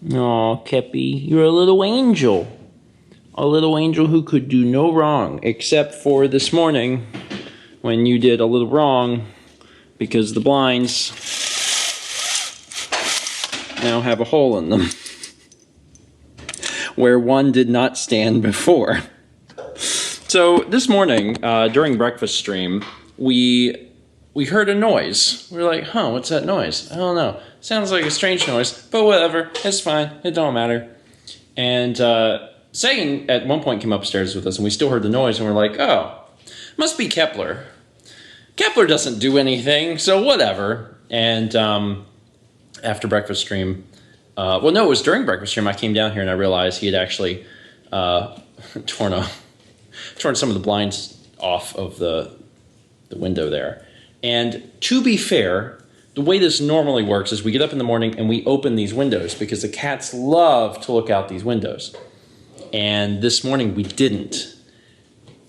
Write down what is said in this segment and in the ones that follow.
Aw, Keppy, you're a little angel. A little angel who could do no wrong, except for this morning when you did a little wrong because the blinds now have a hole in them where one did not stand before. So this morning, during breakfast stream, we heard a noise. We were like, huh, what's that noise? I don't know. Sounds like a strange noise, but whatever. It's fine. It don't matter. And Sagan at one point came upstairs with us, and we still heard the noise, and we're like, oh, must be Kepler. Kepler doesn't do anything, so whatever. And after breakfast stream, well, no, it was during breakfast stream, I came down here and I realized he had actually torn some of the blinds off of the window there. And to be fair, the way this normally works is we get up in the morning and we open these windows because the cats love to look out these windows. And this morning we didn't.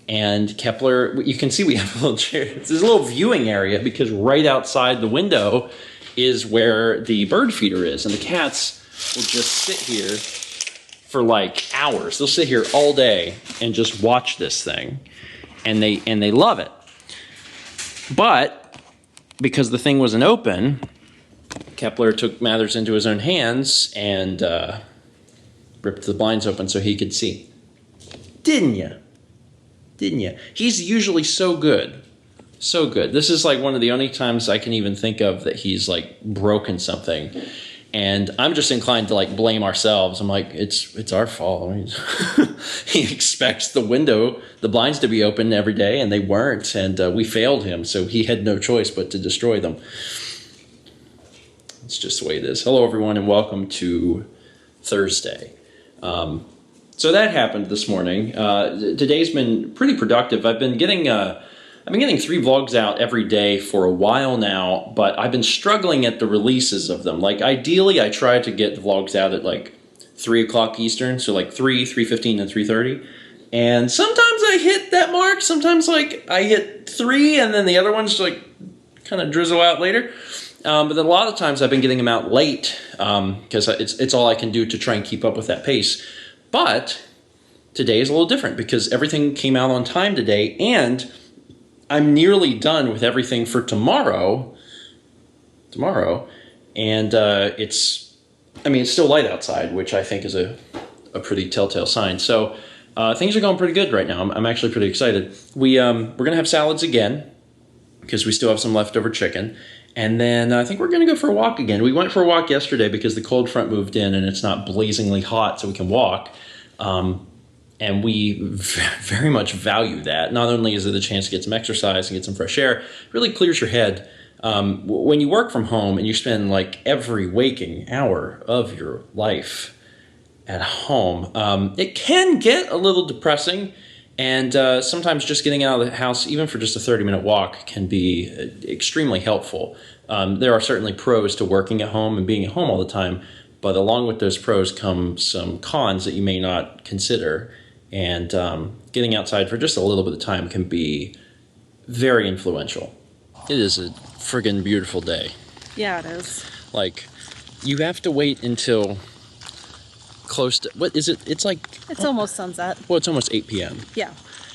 And Kepler, you can see we have a little chair. There's a little viewing area because right outside the window is where the bird feeder is. And the cats will just sit here for like hours. They'll sit here all day and just watch this thing. And they love it. But because the thing wasn't open, Kepler took matters into his own hands and ripped the blinds open so he could see. Didn't you? He's usually so good. So good. This is like one of the only times I can even think of that he's like broken something. And I'm just inclined to like blame ourselves. I'm like, it's our fault. I mean, he expects the blinds to be open every day, and they weren't. And we failed him, so he had no choice but to destroy them. It's just the way it is. Hello, everyone, and welcome to Thursday. So that happened this morning. Today's been pretty productive. I've been getting 3 vlogs out every day for a while now, but I've been struggling at the releases of them. Like, ideally, I try to get the vlogs out at like 3 o'clock Eastern, so like 3:15, and 3:30. And sometimes I hit that mark. Sometimes like I hit 3, and then the other ones like kind of drizzle out later. But then a lot of times I've been getting them out late because it's all I can do to try and keep up with that pace. But today is a little different because everything came out on time today, and I'm nearly done with everything for tomorrow, and it's still light outside, which I think is a pretty telltale sign. So things are going pretty good right now. I'm actually pretty excited. We're gonna have salads again because we still have some leftover chicken, and then I think we're gonna go for a walk again. We went for a walk yesterday because the cold front moved in and it's not blazingly hot, so we can walk. And we very much value that. Not only is it a chance to get some exercise and get some fresh air, it really clears your head. When you work from home and you spend like every waking hour of your life at home, it can get a little depressing. And sometimes just getting out of the house, even for just a 30-minute walk, can be extremely helpful. There are certainly pros to working at home and being at home all the time, but along with those pros come some cons that you may not consider. And getting outside for just a little bit of time can be very influential. It is a friggin' beautiful day. Yeah, it is. Like, you have to wait until close to, what is it? It's like... It's almost sunset. Well, it's almost 8 p.m. Yeah.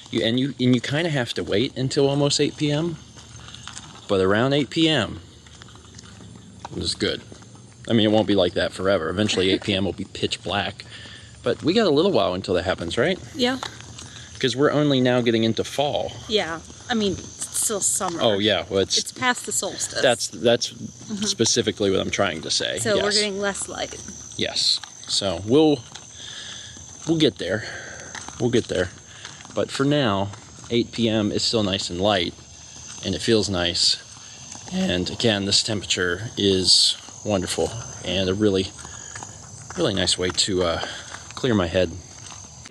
You kind of have to wait until almost 8 p.m. But around 8 p.m. is good. I mean, it won't be like that forever. Eventually 8 p.m. will be pitch black. But we got a little while until that happens, right? Yeah. Because we're only now getting into fall. Yeah. I mean, it's still summer. Oh, yeah. Well, it's past the solstice. That's specifically what I'm trying to say. So yes. We're getting less light. Yes. So we'll get there. We'll get there. But for now, 8 p.m. is still nice and light, and it feels nice. And again, this temperature is wonderful and a really, really nice way to clear my head.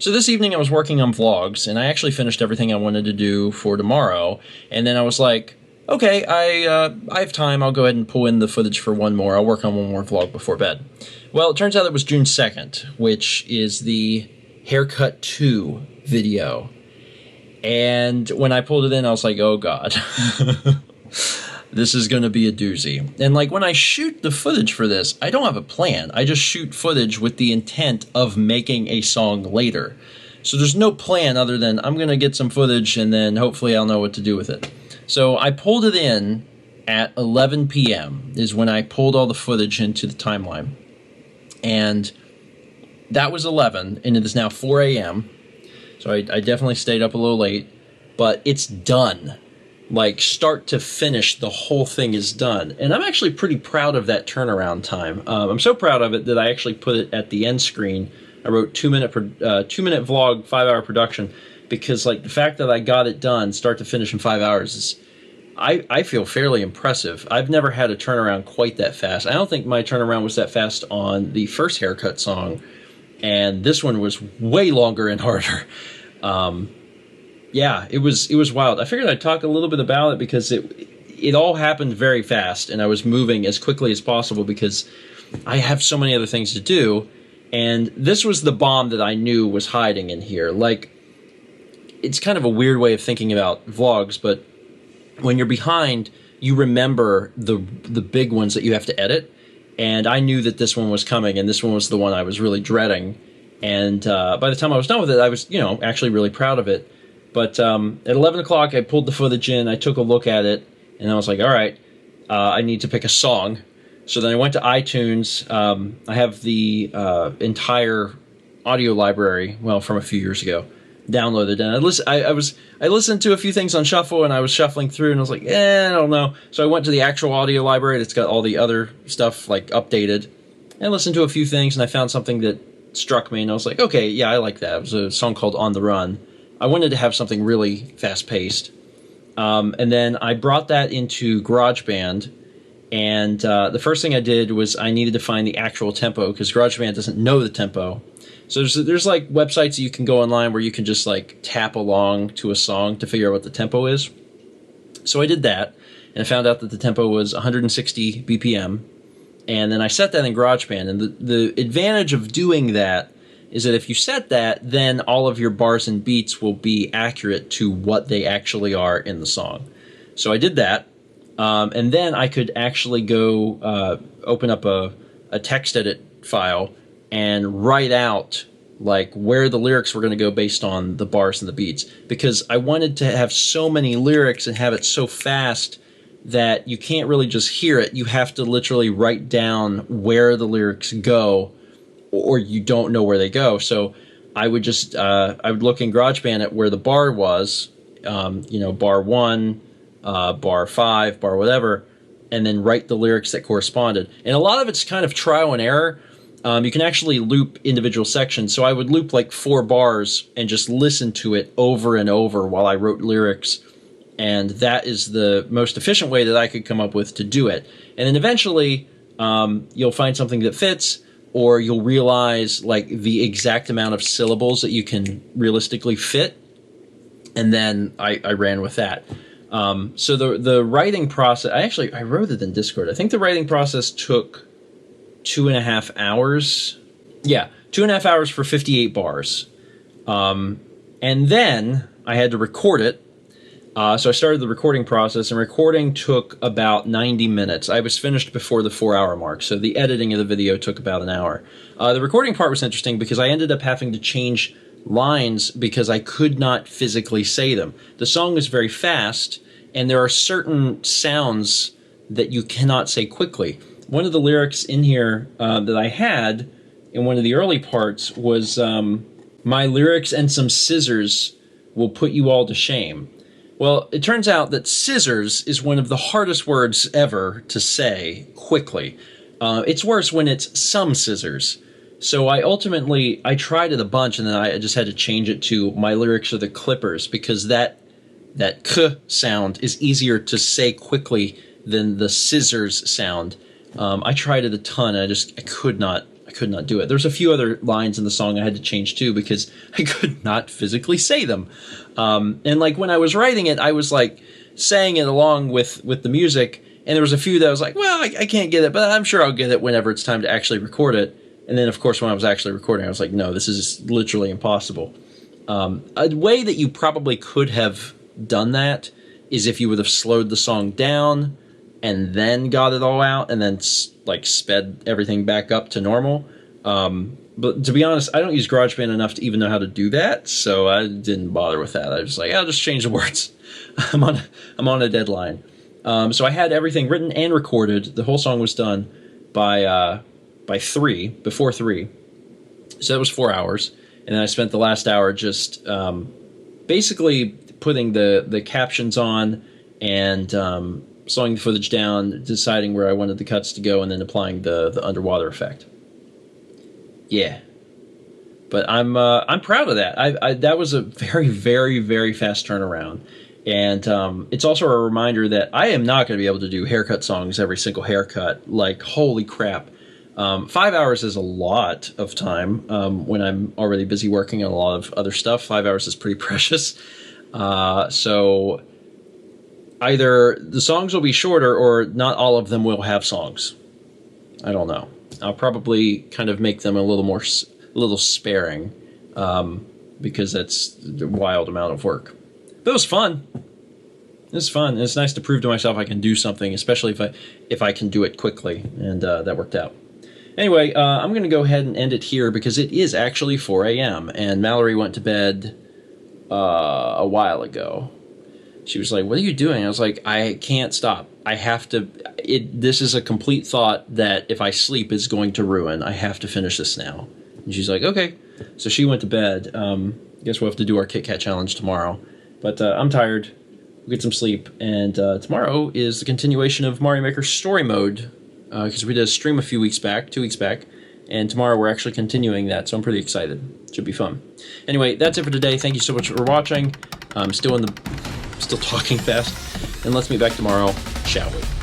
So this evening I was working on vlogs, and I actually finished everything I wanted to do for tomorrow, and then I was like, okay, I have time, I'll go ahead and pull in the footage for one more. I'll work on one more vlog before bed. Well, it turns out it was June 2nd, which is the Haircut 2 video. And when I pulled it in, I was like, oh god. this is going to be a doozy. And like when I shoot the footage for this, I don't have a plan. I just shoot footage with the intent of making a song later. So there's no plan other than I'm going to get some footage and then hopefully I'll know what to do with it. So I pulled it in at 11 p.m. is when I pulled all the footage into the timeline. And that was 11, and it is now 4 a.m. So I definitely stayed up a little late, but it's done. Like, start to finish, the whole thing is done. And I'm actually pretty proud of that turnaround time. I'm so proud of it that I actually put it at the end screen. I wrote 2-minute vlog, 5-hour production, because like the fact that I got it done, start to finish in 5 hours, is I feel fairly impressive. I've never had a turnaround quite that fast. I don't think my turnaround was that fast on the first Haircut song, and this one was way longer and harder. Yeah, it was wild. I figured I'd talk a little bit about it because it all happened very fast, and I was moving as quickly as possible because I have so many other things to do, and this was the bomb that I knew was hiding in here. Like, it's kind of a weird way of thinking about vlogs, but when you're behind, you remember the big ones that you have to edit, and I knew that this one was coming, and this one was the one I was really dreading, and by the time I was done with it, I was, actually really proud of it. But at 11 o'clock, I pulled the footage in, I took a look at it, and I was like, all right, I need to pick a song. So then I went to iTunes. I have the entire audio library, well, from a few years ago, downloaded, and I listened to a few things on shuffle, and I was shuffling through, and I was like, I don't know. So I went to the actual audio library that's got all the other stuff like updated, and listened to a few things, and I found something that struck me, and I was like, okay, yeah, I like that. It was a song called On the Run. I wanted to have something really fast-paced, and then I brought that into GarageBand, and the first thing I did was I needed to find the actual tempo, because GarageBand doesn't know the tempo. So there's like websites that you can go online where you can just like tap along to a song to figure out what the tempo is. So I did that, and I found out that the tempo was 160 BPM, and then I set that in GarageBand. And the advantage of doing that is that if you set that, then all of your bars and beats will be accurate to what they actually are in the song. So I did that, and then I could actually go open up a text edit file and write out like where the lyrics were going to go based on the bars and the beats, because I wanted to have so many lyrics and have it so fast that you can't really just hear it. You have to literally write down where the lyrics go, or you don't know where they go. So I would just I would look in GarageBand at where the bar was, bar 1, bar 5, bar whatever, and then write the lyrics that corresponded. And a lot of it's kind of trial and error. You can actually loop individual sections. So I would loop like 4 bars and just listen to it over and over while I wrote lyrics. And that is the most efficient way that I could come up with to do it. And then eventually you'll find something that fits, or you'll realize like the exact amount of syllables that you can realistically fit. And then I ran with that. So the writing process, I wrote it in Discord. I think the writing process took 2.5 hours. Yeah, 2.5 hours for 58 bars. And then I had to record it. So I started the recording process, and recording took about 90 minutes. I was finished before the 4-hour mark, so the editing of the video took about an hour. The recording part was interesting because I ended up having to change lines because I could not physically say them. The song is very fast, and there are certain sounds that you cannot say quickly. One of the lyrics in here that I had in one of the early parts was, my lyrics and some scissors will put you all to shame. Well, it turns out that scissors is one of the hardest words ever to say quickly. It's worse when it's some scissors. So I tried it a bunch, and then I just had to change it to my lyrics are the clippers, because that k sound is easier to say quickly than the scissors sound. I tried it a ton. I could not do it. There's a few other lines in the song I had to change too because I could not physically say them. And like when I was writing it, I was like saying it along with the music, and there was a few that I was like, well, I can't get it, but I'm sure I'll get it whenever it's time to actually record it. And then of course when I was actually recording, I was like, no, this is literally impossible. A way that you probably could have done that is if you would have slowed the song down, and then got it all out, and then like sped everything back up to normal. But to be honest, I don't use GarageBand enough to even know how to do that, so I didn't bother with that. I was like, I'll just change the words. I'm on a deadline. So I had everything written and recorded. The whole song was done by 3, before 3. So that was 4 hours. And then I spent the last hour just basically putting the captions on and slowing the footage down, deciding where I wanted the cuts to go, and then applying the underwater effect. Yeah. But I'm proud of that. That was a very, very, very fast turnaround. And it's also a reminder that I am not going to be able to do haircut songs every single haircut. Like, holy crap. 5 hours is a lot of time when I'm already busy working on a lot of other stuff. 5 hours is pretty precious. So either the songs will be shorter or not all of them will have songs. I don't know. I'll probably kind of make them a little sparing because that's a wild amount of work. But it was fun. It was fun. It's nice to prove to myself I can do something, especially if I can do it quickly, and that worked out. Anyway, I'm going to go ahead and end it here because it is actually 4 a.m. and Mallory went to bed a while ago. She was like, "What are you doing?" I was like, "I can't stop. I have to. This is a complete thought that if I sleep is going to ruin. I have to finish this now." And she's like, "Okay." So she went to bed. Guess we'll have to do our Kit Kat challenge tomorrow. But I'm tired. We'll get some sleep. And tomorrow is the continuation of Mario Maker Story Mode. Because we did a stream 2 weeks back. And tomorrow we're actually continuing that. So I'm pretty excited. Should be fun. Anyway, that's it for today. Thank you so much for watching. I'm still talking fast. And let's meet back tomorrow, shall we?